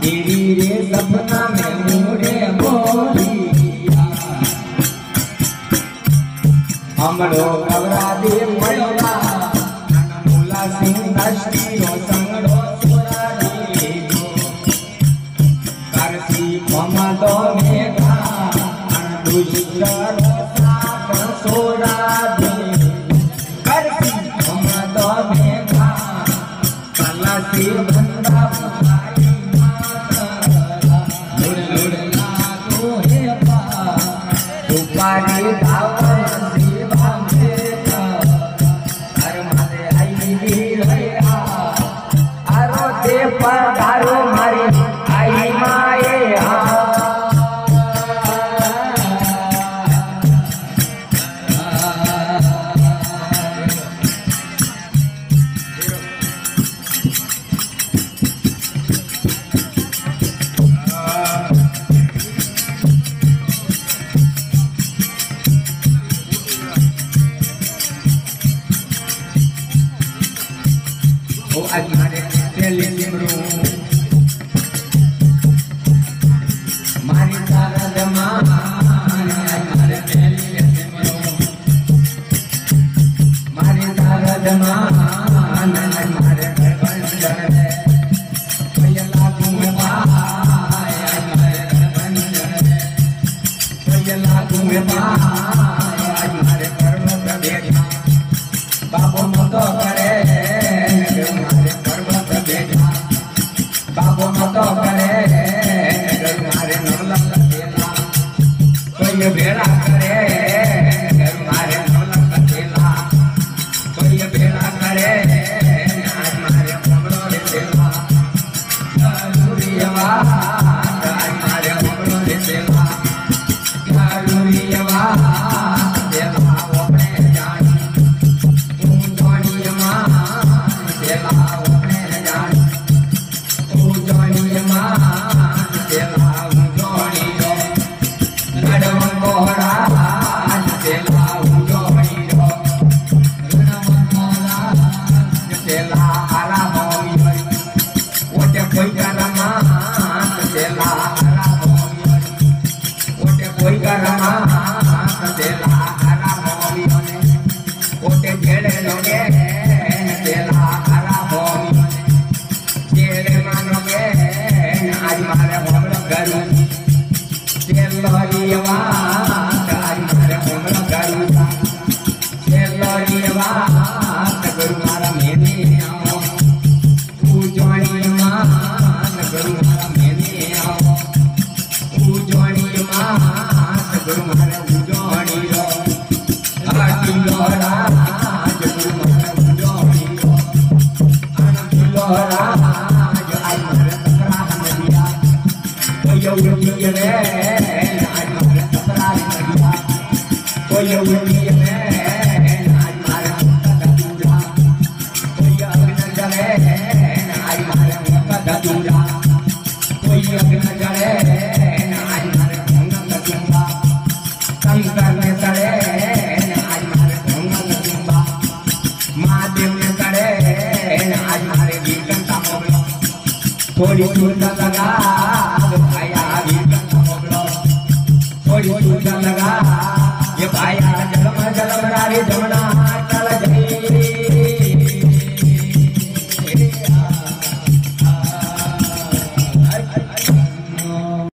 तेरी रे सपना में मुड़े बोलिया हमरो कवरा दे पड़वा मुला सिंह दस्ती रो संगड़ो सोरानी जो करसी ममदो मेघा दुष्ट रो साथ सोरा दे करसी ममदो मेघा कलसी बंदा पारी दावन सेवा में हर मारे आई भैया आरो दे पर दारो मारी आई माए आज मारे तेली सिमरू मारी सारा जमाना आज मारे तेली सिमरू मारी सारा जमाना आज मारे घर बंजर है भैया लागू में पाए आज मारे घर बंजर है भैया लागू में पाए आज मारे घर में बैठा बाबू मतो करे बाबू मतो करे मारे नौलख देला कोई बेड़ा करे मारे नौलख देला कोई बेड़ा करे आज मारे हमरो रे देला लुरियवा आज मारे हमरो रे देला लुरियवा देला अपने जान तू जानियमा देला अपने जान थोड़ी चूटा लगा भाया थोड़ी चूटा लगा ये भाया जलम जलम रारे जमुना